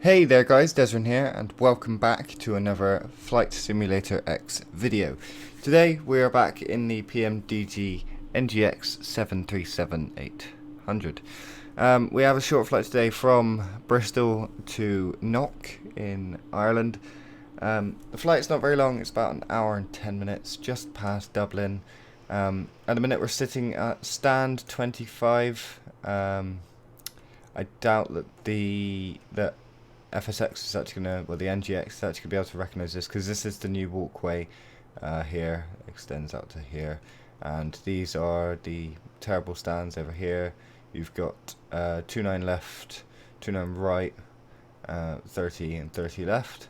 Hey there guys, Dezrin here, and welcome back to another Flight Simulator X video. Today we are back in the PMDG NGX 737-800. We have a short flight today from Bristol to Knock in Ireland. The flight's not very long, it's about an hour and 10 minutes, just past Dublin. At the minute we're sitting at stand 25. I doubt that FSX is actually going to, well, the NGX is actually going to be able to recognize this, because this is the new walkway here, extends out to here, and these are the terrible stands over here. You've got 29 left, 29 right, 30 and 30 left,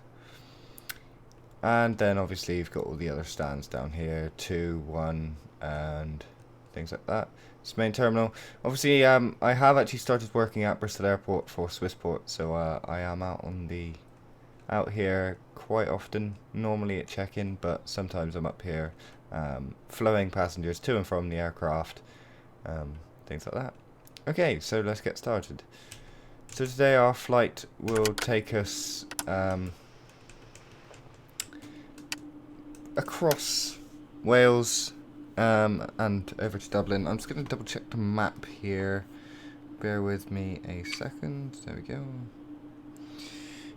and then obviously you've got all the other stands down here, 2, 1, and things like that. It's main terminal. Obviously, I have actually started working at Bristol Airport for Swissport, so I am out here quite often. Normally at check-in, but sometimes I'm up here, flowing passengers to and from the aircraft, things like that. Okay, so let's get started. So today our flight will take us across Wales. And over to Dublin. I'm just going to double check the map here. Bear with me a second. There we go.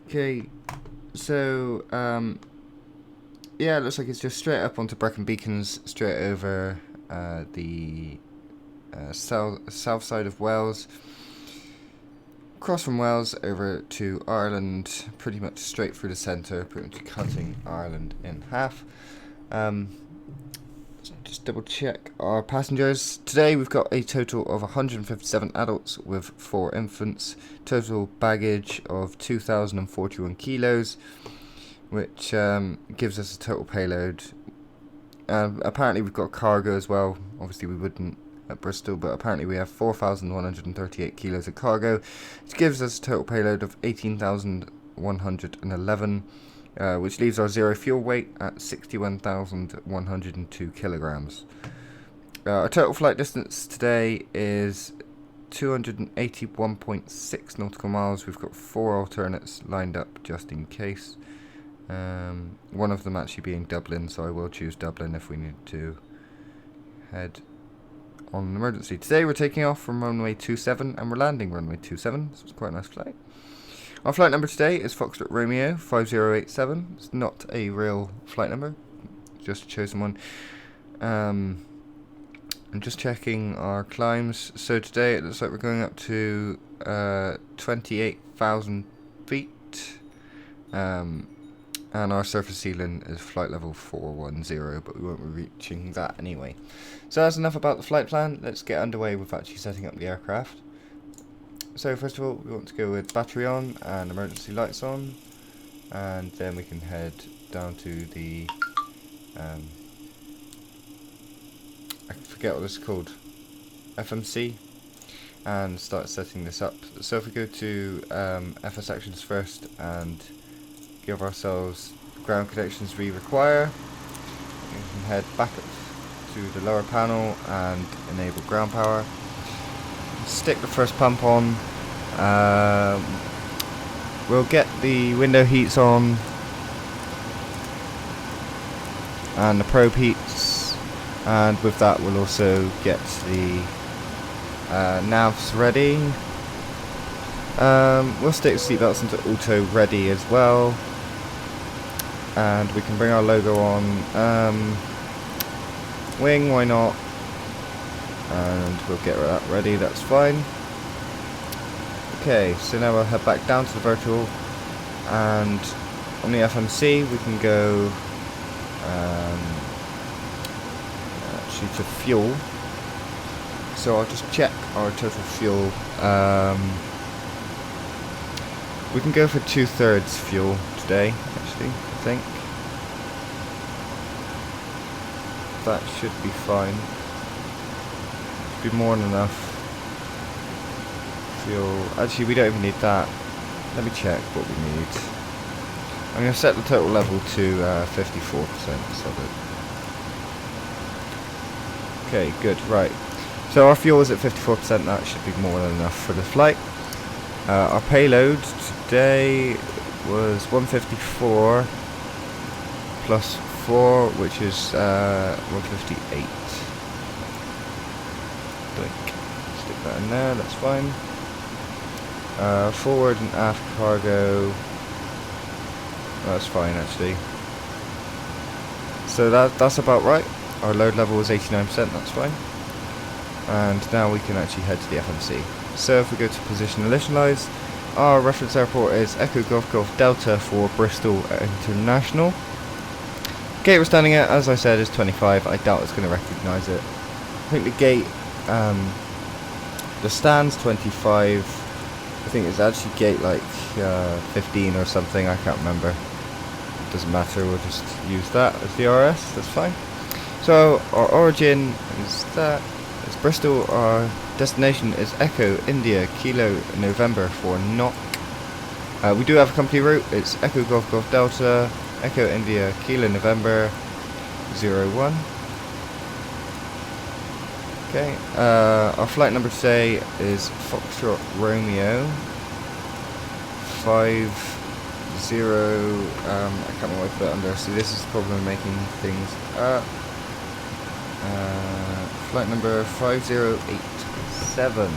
Okay, so yeah, it looks like it's just straight up onto Brecon Beacons, straight over the south side of Wales. Across from Wales over to Ireland, pretty much straight through the centre, pretty much cutting Ireland in half. Just double check our passengers. Today we've got a total of 157 adults with 4 infants. Total baggage of 2,041 kilos, which gives us a total payload. Apparently we've got cargo as well. Obviously we wouldn't at Bristol, but apparently we have 4,138 kilos of cargo, which gives us a total payload of 18,111. Which leaves our zero fuel weight at 61,102 kilograms. Our total flight distance today is 281.6 nautical miles. We've got 4 alternates lined up just in case. One of them actually being Dublin, so I will choose Dublin if we need to head on an emergency. Today we're taking off from runway 27 and we're landing runway 27, so it's quite a nice flight. Our flight number today is Foxtrot Romeo 5087. It's not a real flight number, just a chosen one. I'm just checking our climbs. So today it looks like we're going up to 28,000 feet. And our surface ceiling is flight level 410, but we won't be reaching that anyway. So that's enough about the flight plan. Let's get underway with actually setting up the aircraft. So first of all, we want to go with battery on and emergency lights on, and then we can head down to the I forget what this is called, FMC, and start setting this up. So if we go to FS actions first and give ourselves ground connections we require, we can head back up to the lower panel and enable ground power. Stick the first pump on. We'll get the window heats on and the probe heats, and with that we'll also get the navs ready. We'll stick seatbelts into auto ready as well, and we can bring our logo on. Wing, why not? And we'll get that ready, that's fine. Okay, so now we'll head back down to the virtual, and on the FMC we can go actually to fuel. So I'll just check our total fuel. We can go for 2/3 fuel today, actually, I think. That should be fine. Be more than enough fuel. Actually, we don't even need that. Let me check what we need. I'm going to set the total level to 54%. Okay, good, right. So our fuel is at 54%, that should be more than enough for the flight. Our payload today was 154 plus 4, which is 158. Stick that in there, that's fine. Forward and aft cargo, that's fine actually. So that's about right. Our load level was 89%, that's fine. And now we can actually head to the FMC. So if we go to position initialize, our reference airport is Echo Golf Golf Delta for Bristol International. Gate we're standing at, as I said, is 25. I doubt it's going to recognise it. I think the gate, the stand's 25. I think it's actually gate like 15 or something, I can't remember. It doesn't matter, we'll just use that as the RS, that's fine. So our origin is that, it's Bristol, our destination is Echo India Kilo November for NOC. We do have a company route, it's Echo Golf Golf Delta, Echo India Kilo November 01. Okay, our flight number today is Foxtrot Romeo 50, I can't remember what I put under, so this is the problem making things up. Flight number 5087.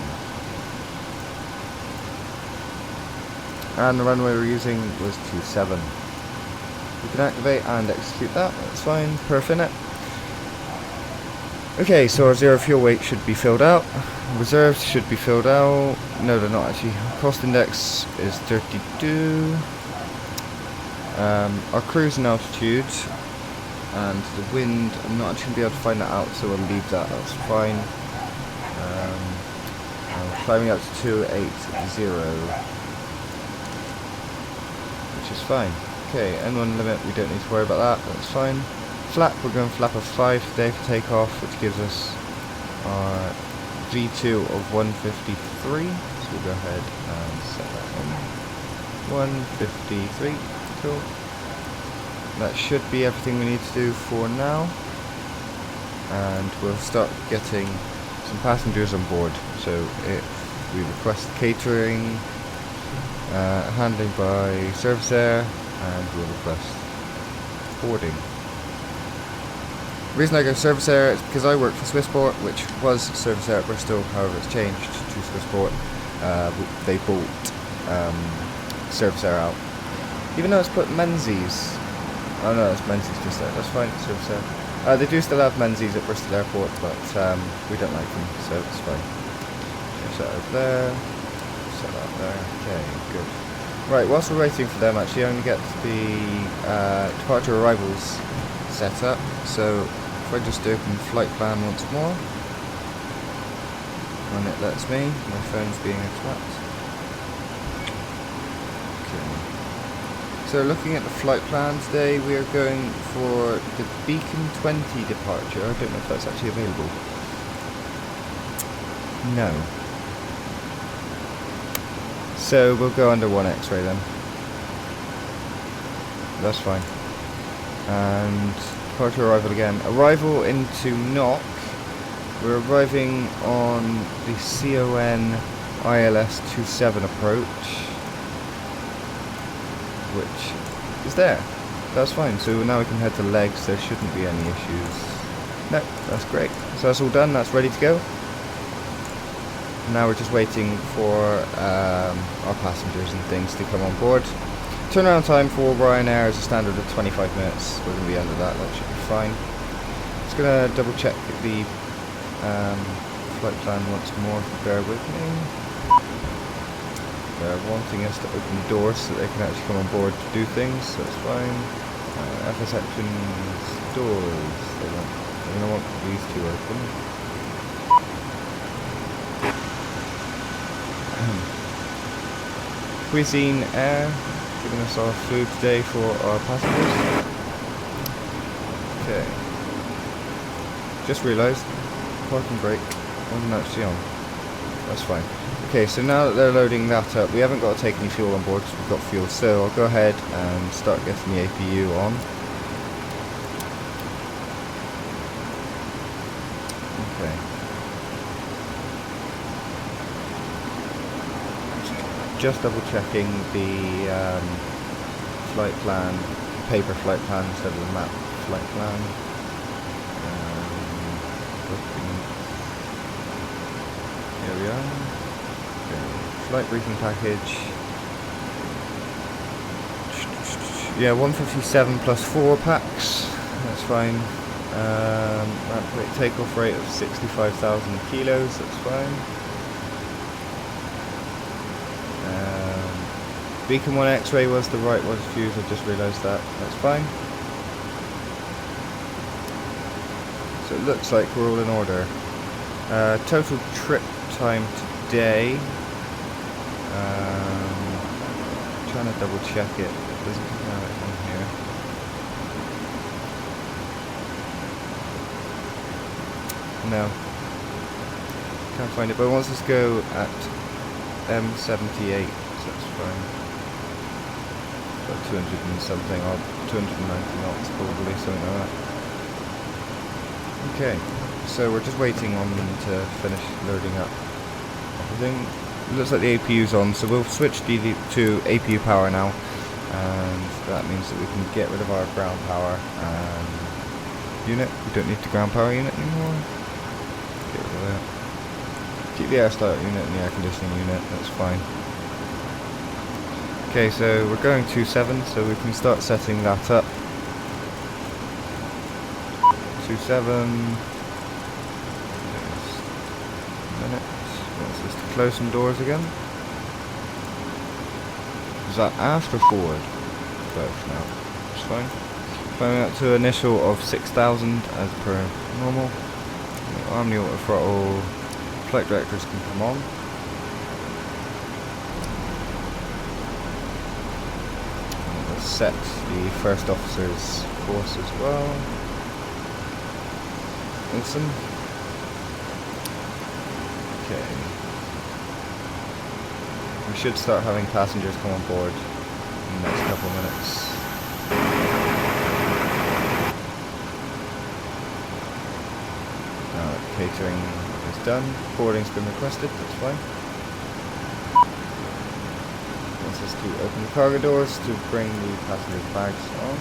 And the runway we're using was 27. We can activate and execute that, that's fine, perf in it. Okay, so our zero fuel weight should be filled out. Reserves should be filled out. No, they're not actually. Cost index is 32. Our cruising altitude and the wind, I'm not actually going to be able to find that out, so we'll leave that, that's fine. I'm climbing up to 280, which is fine. Okay, N1 limit, we don't need to worry about that, that's fine. Flap, we're going flap of 5 today for takeoff, which gives us our V2 of 153. So we'll go ahead and set that in. 153, cool. That should be everything we need to do for now. And we'll start getting some passengers on board. So if we request catering, handling by service air, and we'll request boarding. The reason I go service air is because I work for Swissport, which was service air at Bristol, however it's changed to Swissport. They bought service air out. Even though it's put Menzies. Oh no, it's Menzies just there, that's fine, it's service air. They do still have Menzies at Bristol Airport, but we don't like them, so it's fine. Set up there, set that there, okay, good. Right, whilst we're waiting for them, actually, I'm going to get the departure arrivals set up. So if I just open flight plan once more, when it lets me, my phone's being a twat. Okay. So looking at the flight plan today, we are going for the Beacon 20 departure. I don't know if that's actually available. No. So we'll go under 1 X-ray then. That's fine. And departure arrival again. Arrival into NOC. We're arriving on the CON ILS 27 approach, which is there. That's fine. So now we can head to legs. There shouldn't be any issues. No, that's great. So that's all done. That's ready to go. Now we're just waiting for our passengers and things to come on board. Turnaround time for Ryanair is a standard of 25 minutes. We're going to be under that, that should be fine. Just going to double check the flight plan once more, bear with me. They're wanting us to open the doors so that they can actually come on board to do things, so that's fine. FSX doors, they're going to want these two open. Cuisine Air, giving us our food today for our passengers. Okay. Just realised, parking brake wasn't actually on. That's fine. Okay, so now that they're loading that up, we haven't got to take any fuel on board because we've got fuel, so I'll go ahead and start getting the APU on. Okay. just double checking the flight plan, paper flight plan instead of the map flight plan. Here we are. Okay. Flight briefing package. Yeah, 157 plus 4 packs. That's fine. Ramp weight takeoff rate of 65,000 kilos. That's fine. Beacon 1 X-ray was the right one fuse. I just realised that. That's fine. So it looks like we're all in order. Total trip time today. Trying to double check it. It doesn't have it on here. No. Can't find it, but it wants us to go at M78, so that's fine. About 200 and something, or 290 knots probably, something like that. Okay, so we're just waiting on them to finish loading up everything. It looks like the APU's on, so we'll switch to APU power now, and that means that we can get rid of our ground power unit. We don't need the ground power unit anymore. Get rid of that. Keep the air start unit and the air conditioning unit, that's fine. Okay, so we're going 2.7, so we can start setting that up. 2.7. Wants us to close some doors again. Is that aft or forward? Both now. It's fine. Climbing up to initial of 6,000 as per normal. Arm the auto throttle. Flight directors can come on. And we'll set the first officer's course as well. Awesome. Okay. We should start having passengers come on board in the next couple of minutes. Catering is done. Boarding's been requested, that's fine. Wants us to open the cargo doors to bring the passengers' bags on.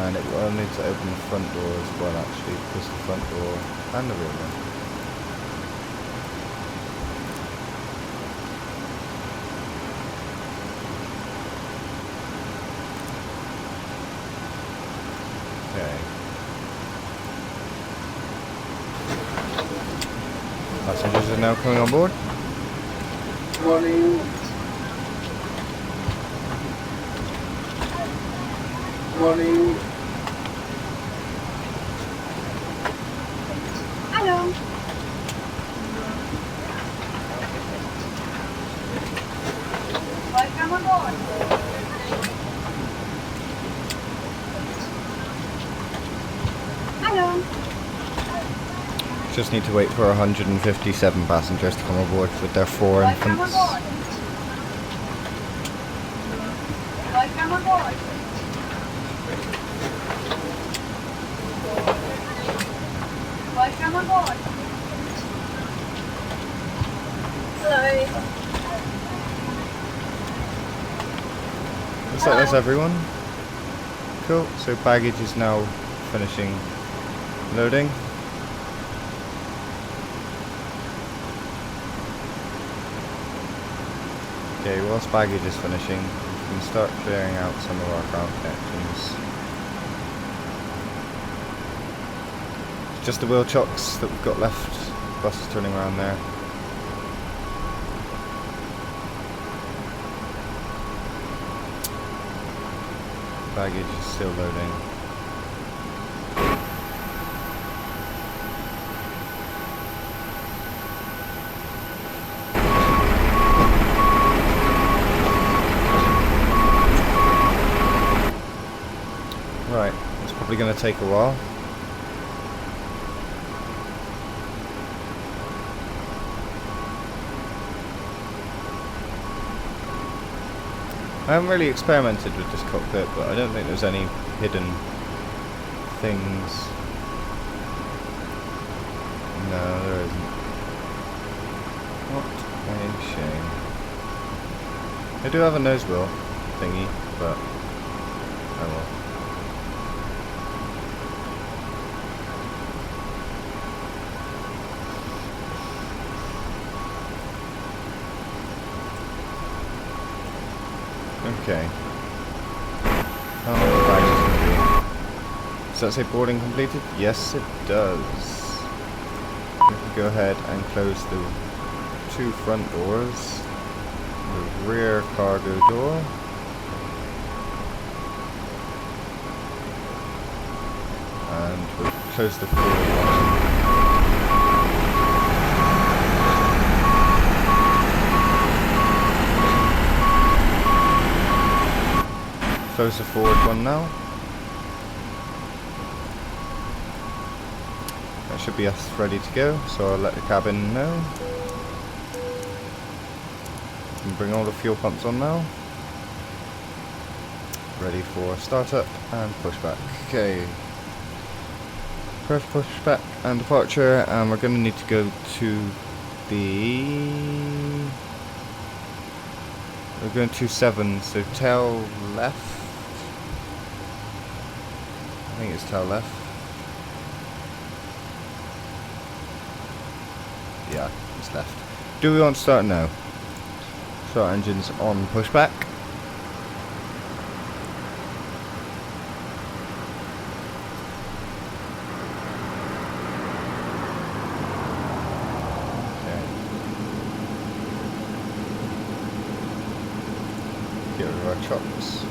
And it will need to open the front door as well, actually, because the front door and the rear one. Okay. Passengers are now coming on board. Morning. Morning. Hello. Welcome aboard. Hello. Just need to wait for 157 passengers to come aboard with their 4 Welcome infants. aboard. Welcome aboard. Welcome aboard. Hello. Looks like that's everyone. Cool, so baggage is now finishing loading. Okay, whilst baggage is finishing, we can start clearing out some of our ground connections. It's just the wheel chocks that we've got left, bus is turning around there. Baggage is still loading. Right, it's probably going to take a while. I haven't really experimented with this cockpit, but I don't think there's any hidden things. No, there isn't. What a shame. I do have a nose wheel thingy, but oh well. Okay. How long the bag is going to be? Does that say boarding completed? Yes, it does. We can go ahead and close the 2 front doors, the rear cargo door, and we'll close the forward one. Close the forward one now. That should be us ready to go, so I'll let the cabin know. And bring all the fuel pumps on now. Ready for startup and pushback. Okay. Press pushback and departure, and we're going to need to go to the... We're going to 7, so tail left. I think it's tail left. Yeah, it's left. Do we want to start now? Start engines on pushback. Okay. Get rid of our chops.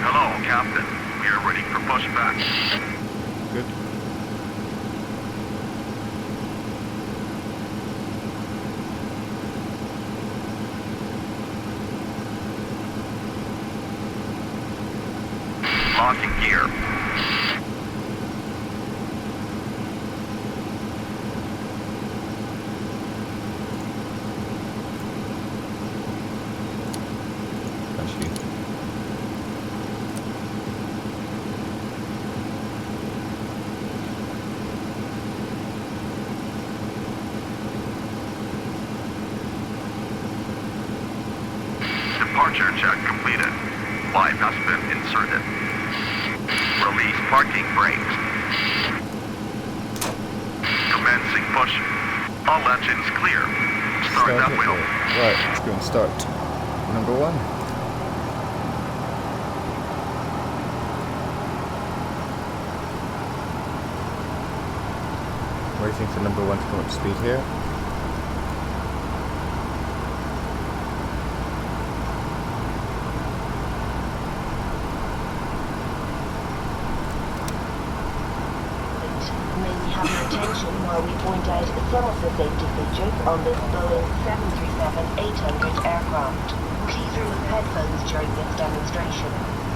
Hello, Captain. We are ready for pushback. Good. Locking gear. Actually. Departure check completed. Live has been inserted. Release parking brakes. Commencing push. All engines clear. Start that wheel. Right, let's go and start number 1. Waiting for number 1 to come up to speed here. While we point out some of the safety features on this Boeing 737-800 aircraft. Please remove headphones during this demonstration.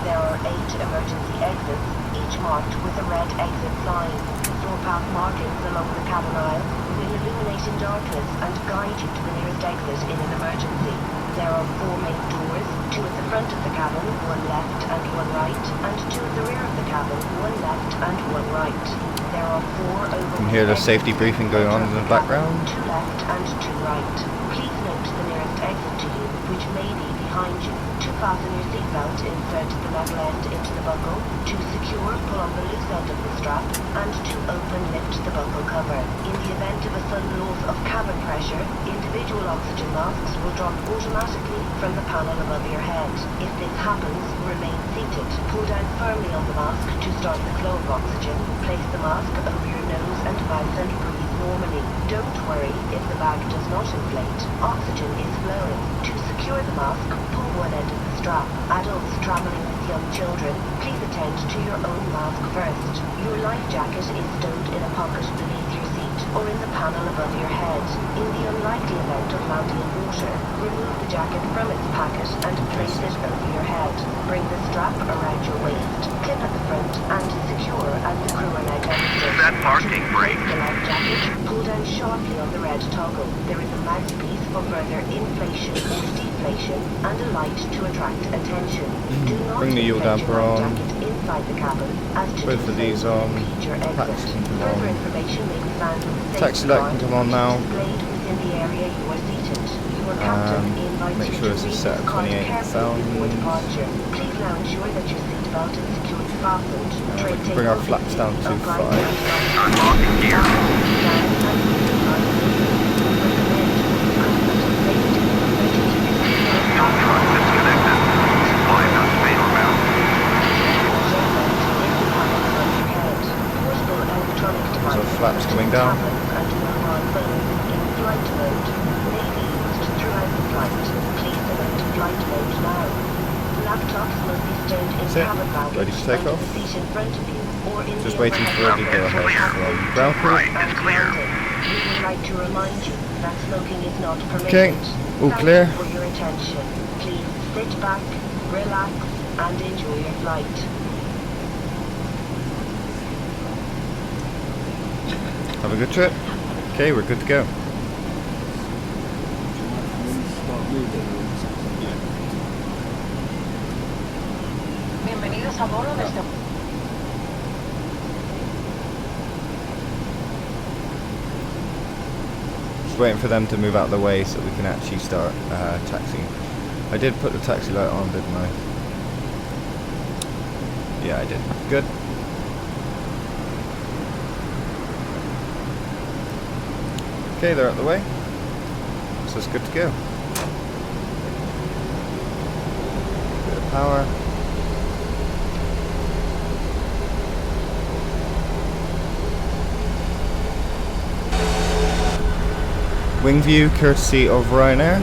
There are 8 emergency exits, each marked with a red exit sign. Four-path markings along the cabin aisle will illuminate in darkness and guide you to the nearest exit in an emergency. There are 4 main doors, 2 at the front of the cabin, 1 left and 1 right, and 2 at the rear of the cabin, 1 left and 1 right. There are 4 over. You can hear the safety briefing going on in the background. 2 left and 2 right. Please note the nearest exit to you, which may be behind you. To fasten your seatbelt, insert the metal end into the buckle. To secure, pull on the loose end of the strap, and to open, lift the buckle cover. In the event of a sudden loss of cabin pressure, individual oxygen masks will drop automatically from the panel above your head. If this happens, remain seated. Pull down firmly on the mask to start the flow of oxygen. Place the mask over your nose and mouth and breathe normally. Don't worry if the bag does not inflate. Oxygen is flowing. To secure the mask, pull one end of the strap. Adults traveling with young children, please attend to your own mask first. Your life jacket is stowed in a pocket beneath your seat or in the panel above your head. In the unlikely event of landing in water, remove the jacket from its packet and place it over your head. Bring the strap around your waist, clip at the front, and secure as the crew are now demonstrating. Set parking brake. The life jacket, pull down sharply on the red toggle. There is a mouthpiece for further inflation or deflation and a light to attract attention. Do not Bring the yaw inflate damper your life on. jacket inside the cabin as to Both do of so these will on. impede your Taxi exit. can come Further on. information may be found on the Taxi safety light card, can come on which now. is displayed within the area you are seated. Your captain invites Make you sure to this read is this set at card carefully before 28,000. departure. Please now ensure that your seatbelt is securely fastened. We Train can bring our takeoff flaps is down to upright 5. and Unlocking gear. Fuel truck disconnected. 5 knots fatal route. So flaps coming down. And mobile phone in flight mode may be used throughout the flight. Please select flight mode now. Laptops must be stowed in That's it. cabin baggage Ready to take under off. the seat in front of you or in Just the waiting for overhead it to go bin ahead from ground crew. Right is clear. We would like to remind you that smoking is not permitted. Okay, all Thank clear. you for your attention. Please sit back, relax, and enjoy your flight. Have a good trip. Okay, we're good to go. Bienvenidos a bordo de este. Just waiting for them to move out of the way so we can actually start taxiing. I did put the taxi light on, didn't I? Yeah, I did. Good. Okay, they're out of the way. So it's good to go. Bit of power. Wing view, courtesy of Ryanair.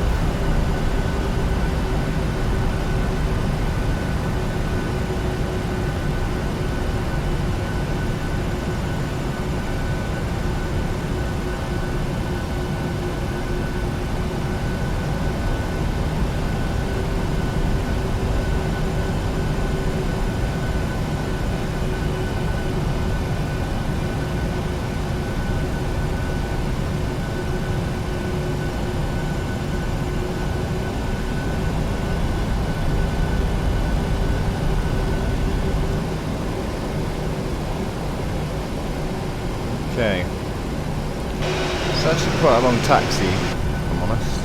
Okay. It's actually quite a long taxi, if I'm honest.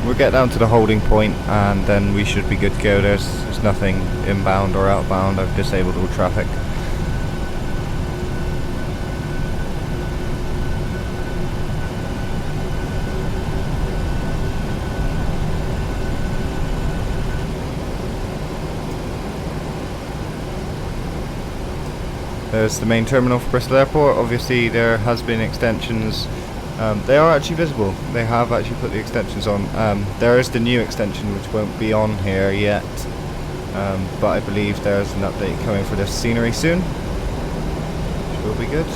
We'll get down to the holding point and then we should be good to go. There's nothing inbound or outbound. I've disabled all traffic. There's the main terminal for Bristol Airport. Obviously there has been extensions. They are actually visible. They have actually put the extensions on. There is the new extension which won't be on here yet. But I believe there's an update coming for this scenery soon. Which will be good.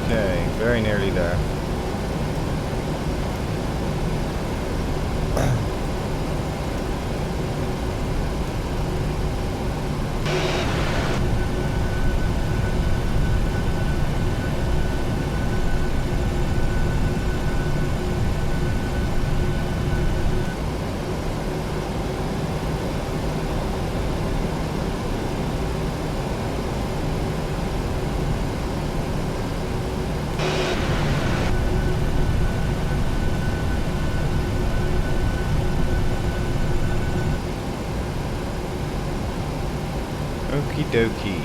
Okay, very nearly there. Okie dokie.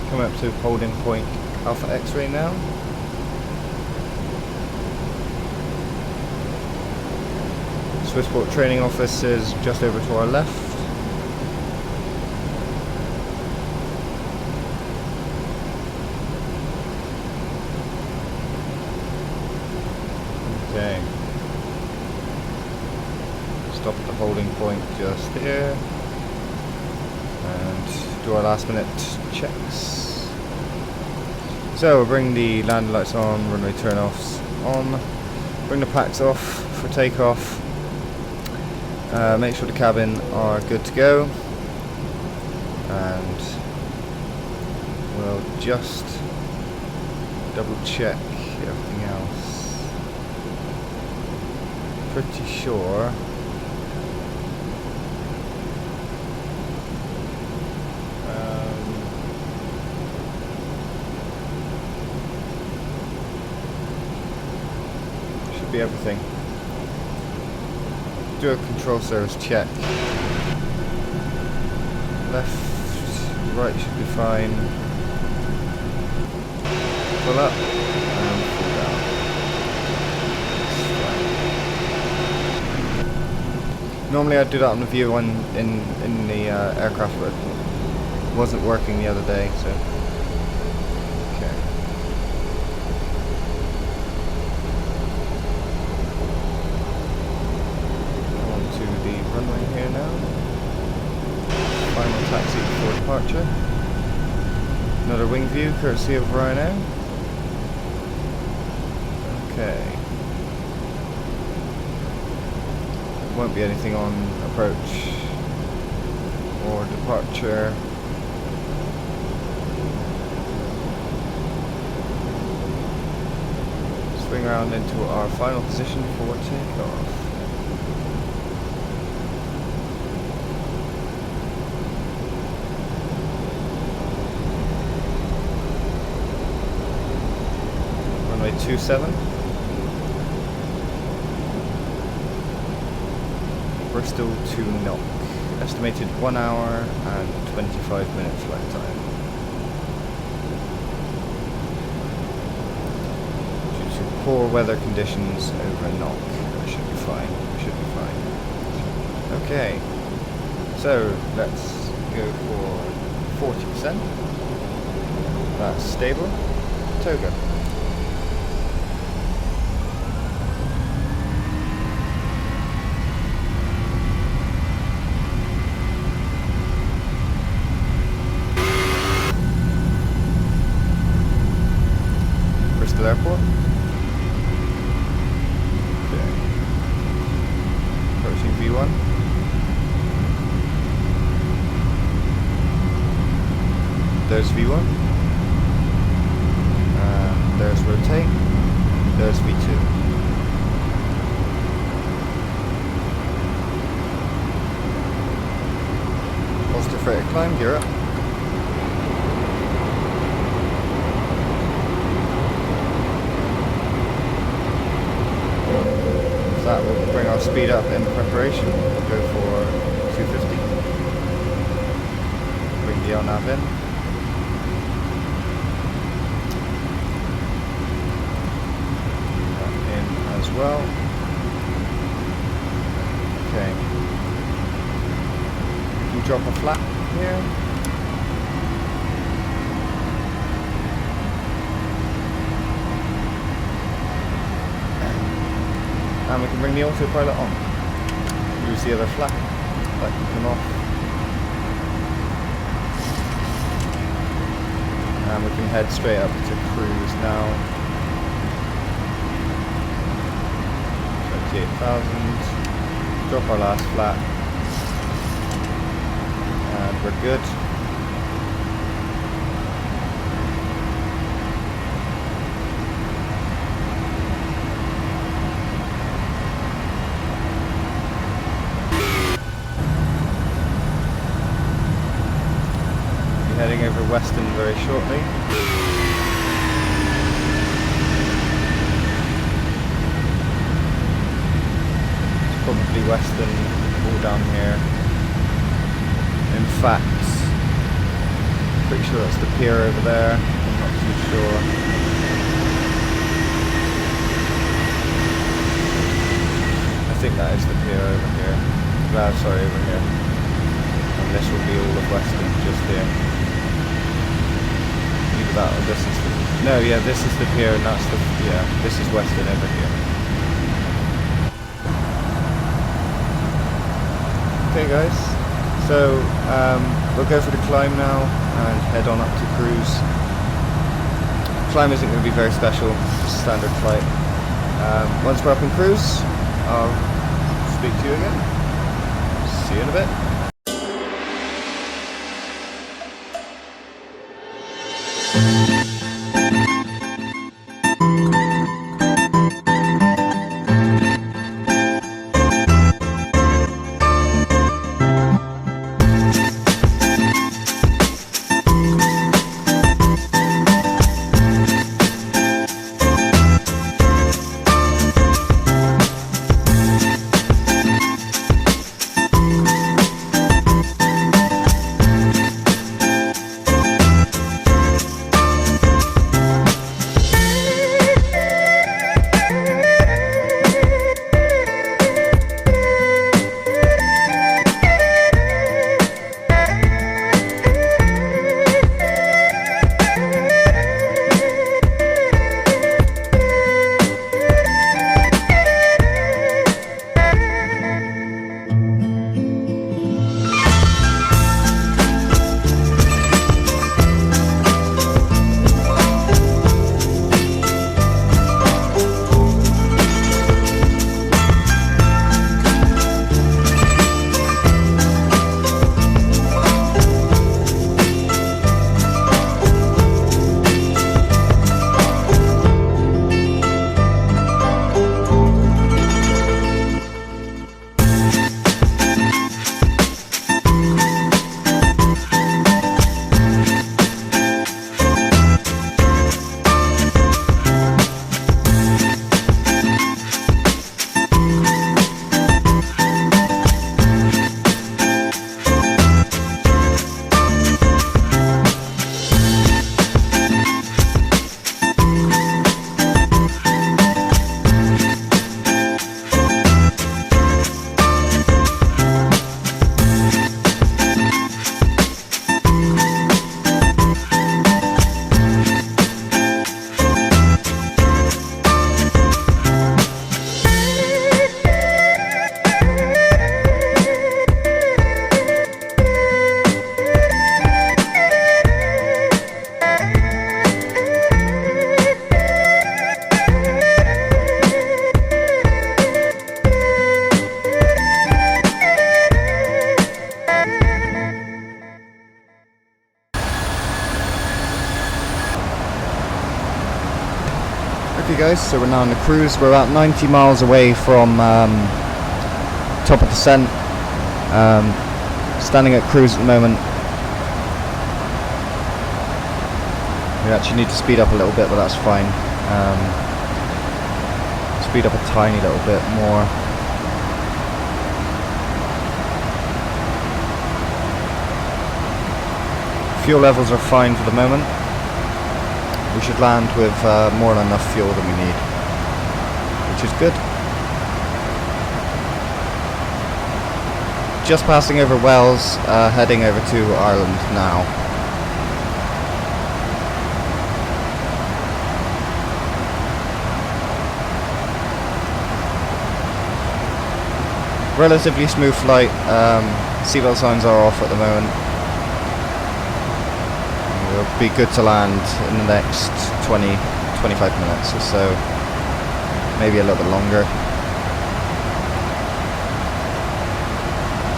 Coming up to holding point Alpha X-ray now. Swissport training office is just over to our left. Okay. Stop at the holding point just here. And do our last minute checks. So we'll bring the landing lights on, runway turn offs on, bring the packs off for takeoff. Make sure the cabin are good to go, and we'll just double check everything else. Pretty sure should be everything. Do a control surface check. Left, right should be fine. Pull up and pull down. Normally I'd do that on the view one in the aircraft, but it wasn't working the other day, so okay. On to the runway here now. Final taxi before departure. Another wing view courtesy of Rhino. Okay. Won't be anything on approach or departure. Swing around into our final position for takeoff. Runway 27. Bristol to Knock. Estimated 1 hour and 25 minute flight time. Due to poor weather conditions over Knock. That should be fine. Should be fine. Okay. So let's go for 40%. That's stable. Toga. Airport. Okay. Approaching V1. There's V1. There's rotate. There's V2. Positive rate of climb, gear up. That will bring our speed up in preparation. We'll go for 250. Bring the LNAV in. That in as well. Okay. We drop a flap here. And we can bring the autopilot on. Use the other flap. That can come off. And we can head straight up to cruise now. 28,000. Drop our last flap. And we're good. Heading over Western very shortly. It's probably Western all down here. In fact, pretty sure that's the pier over there. I'm not too sure. I think that is the pier over here. Sorry, over here. And this will be all of Western just here. That, this is the, no, yeah, this is the pier, and that's the, yeah, this is Western over here. Okay guys, so we'll go for the climb now and head on up to cruise. Climb isn't going to be very special, just a standard flight. Once we're up in cruise, I'll speak to you again. See you in a bit. Okay guys, so we're now on the cruise. We're about 90 miles away from top of descent. Standing at cruise at the moment. We actually need to speed up a little bit, but that's fine. Speed up a tiny little bit more. Fuel levels are fine for the moment. We should land with more than enough fuel than we need, which is good. Just passing over Wales, heading over to Ireland now. Relatively smooth flight. Seatbelt signs are off at the moment. It'll be good to land in the next 20-25 minutes or so, maybe a little bit longer.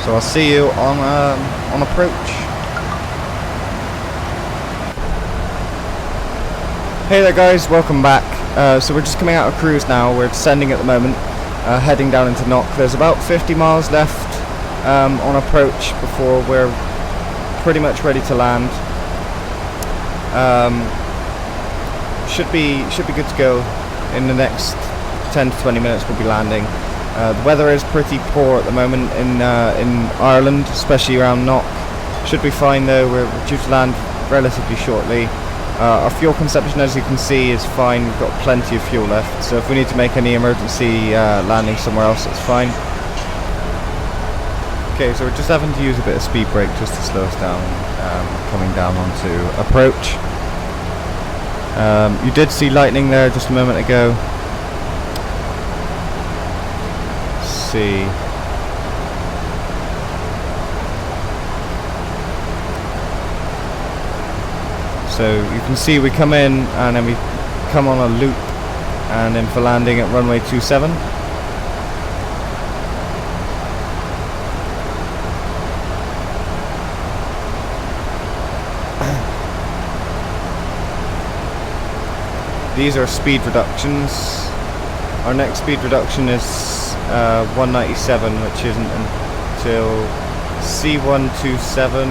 So I'll see you on approach. Hey there guys, welcome back. So we're just coming out of cruise now. We're descending at the moment, heading down into Knock. There's about 50 miles left on approach before we're pretty much ready to land. Should be good to go. In the next 10 to 20 minutes we'll be landing. The weather is pretty poor at the moment in Ireland, especially around Knock. Should be fine though. We're due to land relatively shortly. Our fuel consumption, as you can see, is fine. We've got plenty of fuel left, so if we need to make any emergency landing somewhere else, it's fine. Okay, so we're just having to use a bit of speed brake just to slow us down, coming down onto approach. You did see lightning there just a moment ago. Let's see. So you can see we come in and then we come on a loop, and then for landing at runway 27. these are speed reductions. Our next speed reduction is 197, which isn't until C127,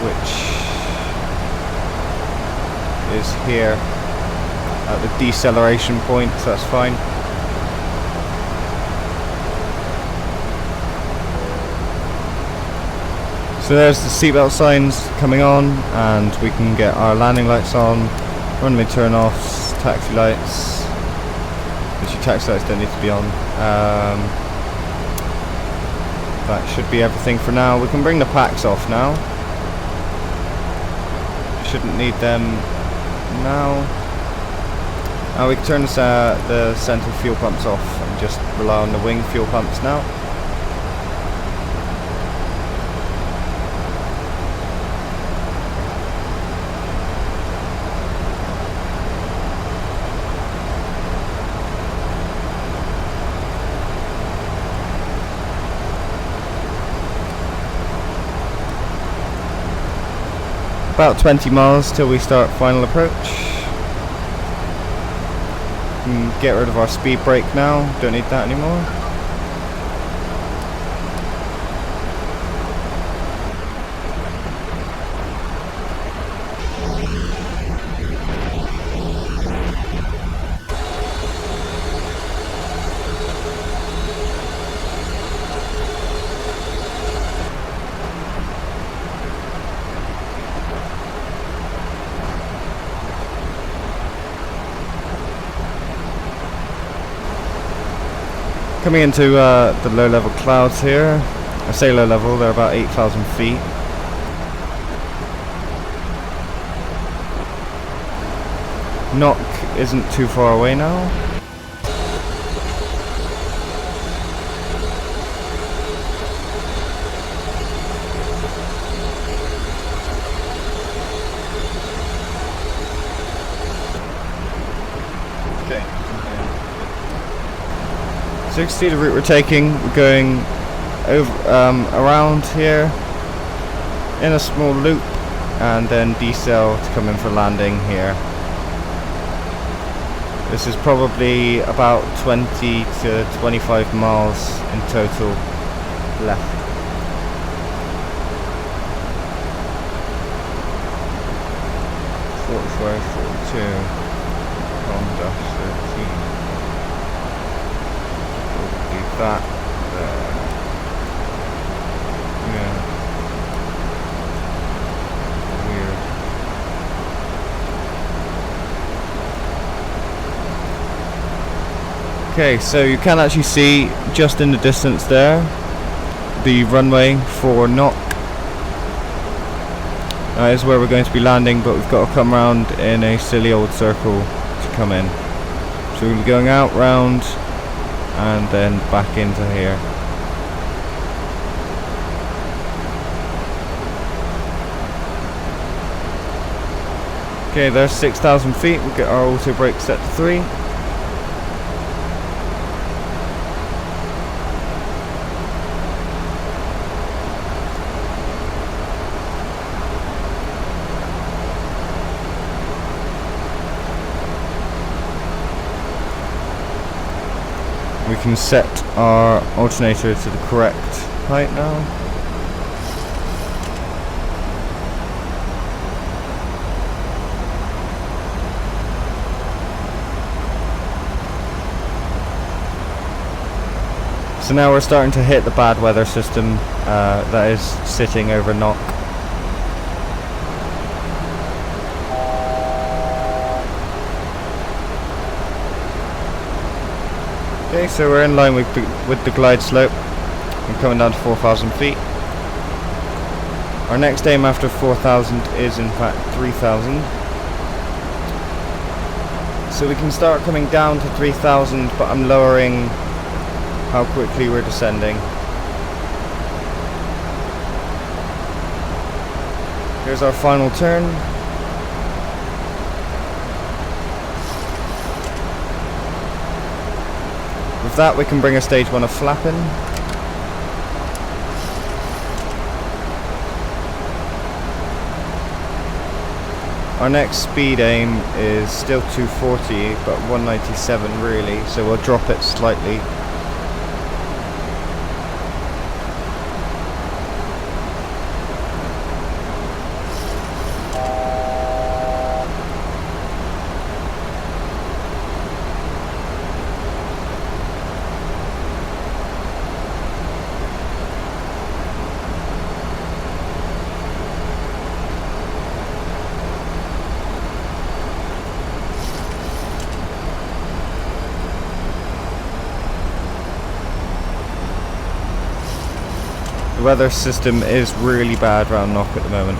which is here at the deceleration point, so that's fine. So there's the seatbelt signs coming on, and we can get our landing lights on, runway turn-offs, taxi lights. Actually, taxi lights don't need to be on. That should be everything for now. We can bring the packs off now. Shouldn't need them now. We can turn the centre fuel pumps off and just rely on the wing fuel pumps now. About 20 miles till we start final approach. Get rid of our speed brake now, don't need that anymore. Coming into the low level clouds here. I say low level, they're about 8,000 feet. Knock isn't too far away now. So you can see the route we're taking. We're going over, around here in a small loop, and then decel to come in for landing here. This is probably about 20 to 25 miles in total left. That there. Yeah. Weird. Okay, so you can actually see just in the distance there the runway for Knock. That is where we're going to be landing, but we've got to come round in a silly old circle to come in. So we'll be going out round and then back into here. Okay, there's 6,000 feet. We'll get our auto brake set to 3. We can set our alternator to the correct height now. So now we're starting to hit the bad weather system that is sitting over Knock. Okay, so we're in line with the glide slope. We're coming down to 4,000 feet. Our next aim after 4,000 is in fact 3,000. So we can start coming down to 3,000, but I'm lowering how quickly we're descending. Here's our final turn. With that we can bring a stage 1 of flapping. Our next speed aim is still 240, but 197 really, so we'll drop it slightly. The weather system is really bad around Knock at the moment.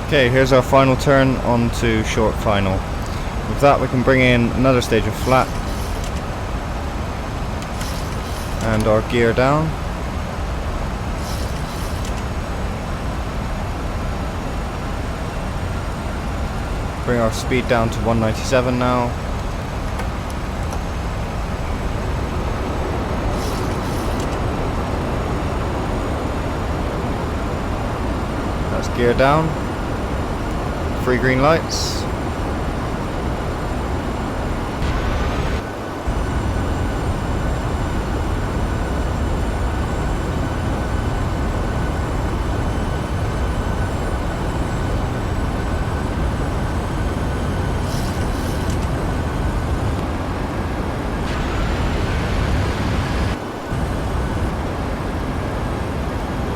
Okay, here's our final turn onto short final. With that we can bring in another stage of flat and our gear down. Bring our speed down to 197 now. That's gear down. 3 green lights.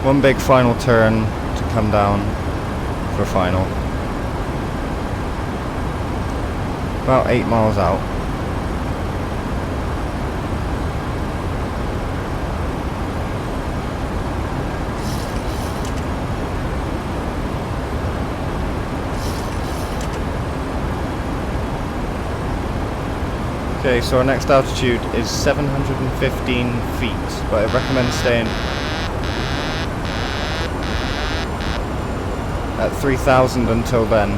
One big final turn to come down for final. About 8 miles out. Okay, so our next altitude is 715 feet, but I recommend staying at 3,000 until then.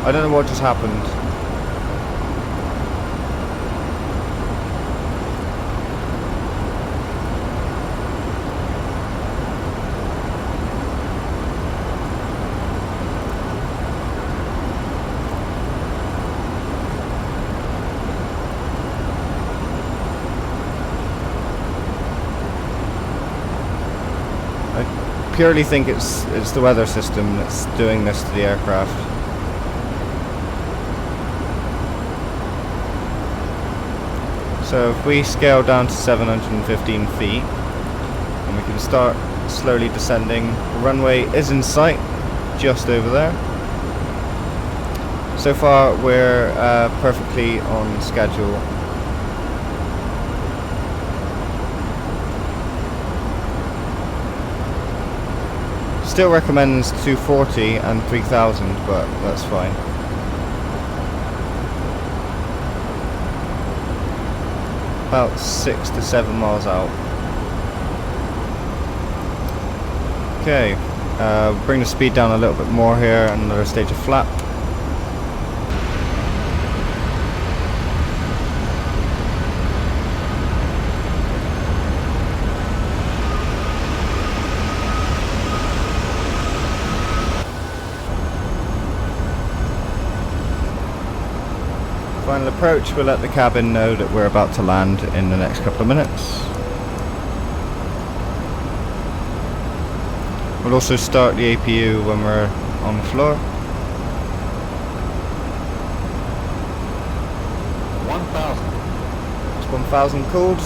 I don't know what just happened. I purely think it's the weather system that's doing this to the aircraft. So if we scale down to 715 feet and we can start slowly descending, the runway is in sight just over there. So far we're perfectly on schedule. Still recommends 240 and 3000, but that's fine. About 6 to 7 miles out. Okay, bring the speed down a little bit more here, and another stage of flap. Final approach, we'll let the cabin know that we're about to land in the next couple of minutes. We'll also start the APU when we're on the floor. 1,000. It's 1,000 cooled.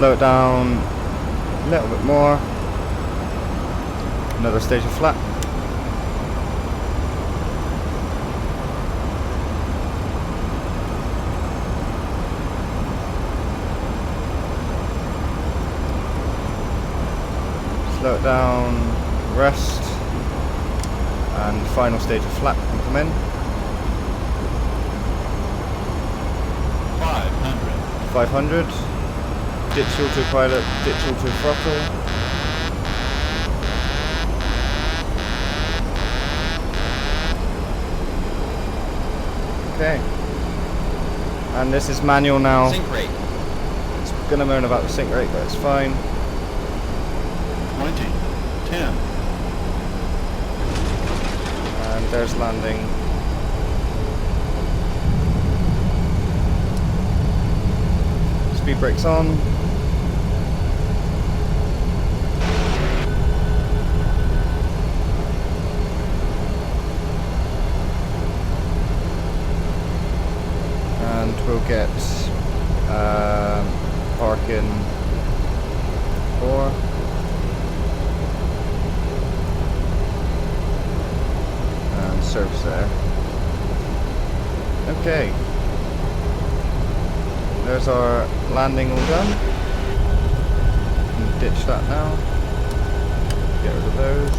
slow it down a little bit more. Another stage of flat. Slow it down, rest, and final stage of flat can come in. 500. Ditch autopilot, ditch auto throttle. Okay. And this is manual now. Sink rate. It's gonna moan about the sink rate, but it's fine. 20. 10. And there's landing. Speed brakes on. And we'll get parking 4. And service there. Okay. There's our landing all done. Can ditch that now. Get rid of those.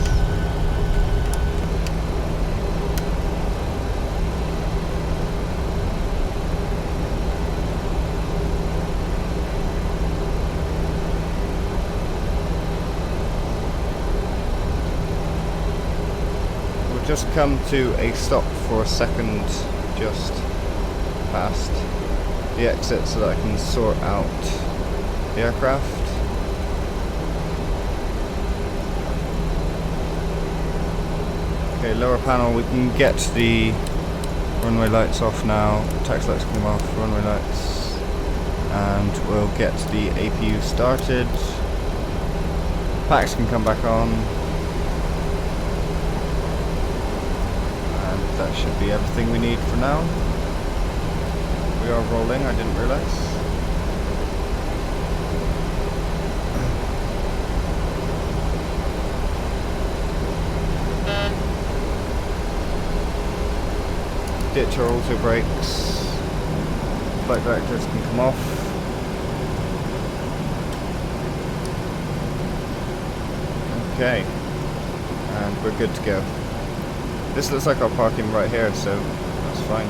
We'll just come to a stop for a second, just past the exit so that I can sort out the aircraft. Okay, lower panel, we can get the runway lights off now, taxi lights come off, runway lights, and we'll get the APU started. Packs can come back on, and that should be everything we need for now. We are rolling, I didn't realise. Ditch our auto brakes. Flight directors can come off. Okay. And we're good to go. This looks like our parking right here, so that's fine.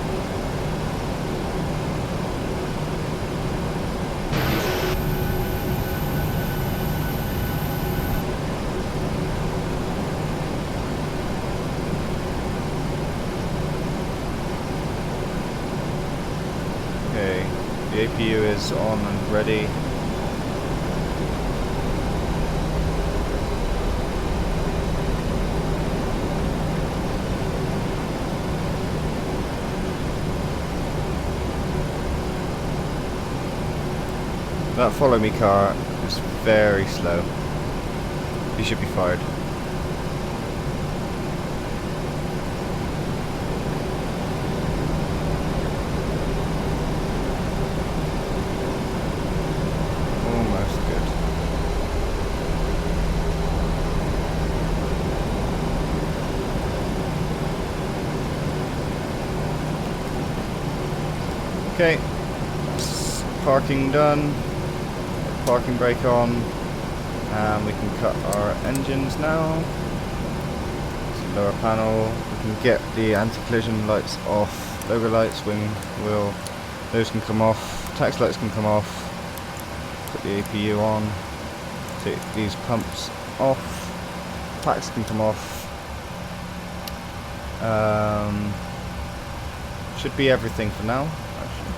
Okay, the APU is on and ready. That follow me car is very slow. He should be fired. Almost good. Okay, parking done. Parking brake on, and we can cut our engines now. So lower panel, we can get the anti-collision lights off, logo lights, wing, wheel, those can come off, tax lights can come off, put the APU on, take these pumps off, packs can come off. Should be everything for now, actually.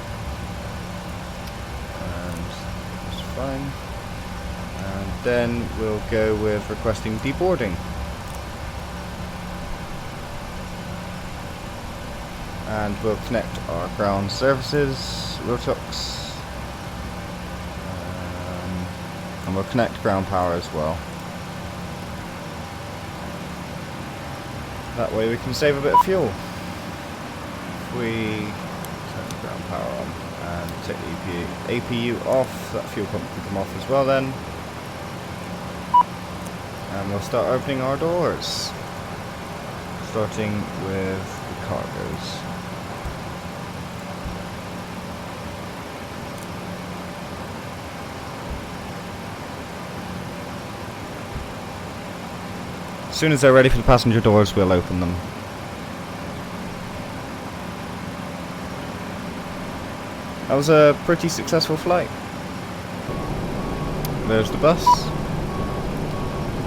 Fine. And then we'll go with requesting deboarding. And we'll connect our ground services, Rotox. And we'll connect ground power as well. That way we can save a bit of fuel. If we turn the ground power on And take the APU off, that fuel pump can come off as well then. And we'll start opening our doors. Starting with the cargoes. As soon as they're ready for the passenger doors, we'll open them. That was a pretty successful flight. There's the bus.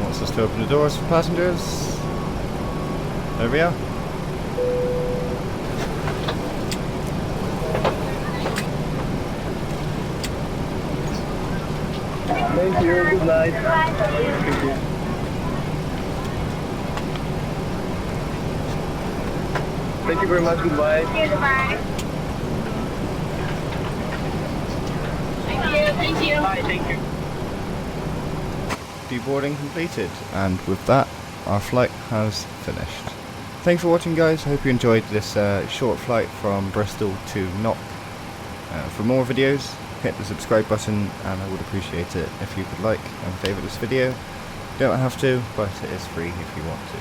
Wants us to open the doors for passengers. There we are. Thank you. Good night. Thank you. Thank you very much. Goodbye. Goodbye. Thank you. Bye. Thank you. Deboarding completed, and with that, our flight has finished. Thanks for watching, guys. I hope you enjoyed this short flight from Bristol to Knock. For more videos, hit the subscribe button, and I would appreciate it if you could like and favourite this video. You don't have to, but it is free if you want to.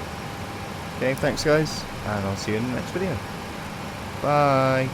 Okay, thanks guys, and I'll see you in the next video. Bye!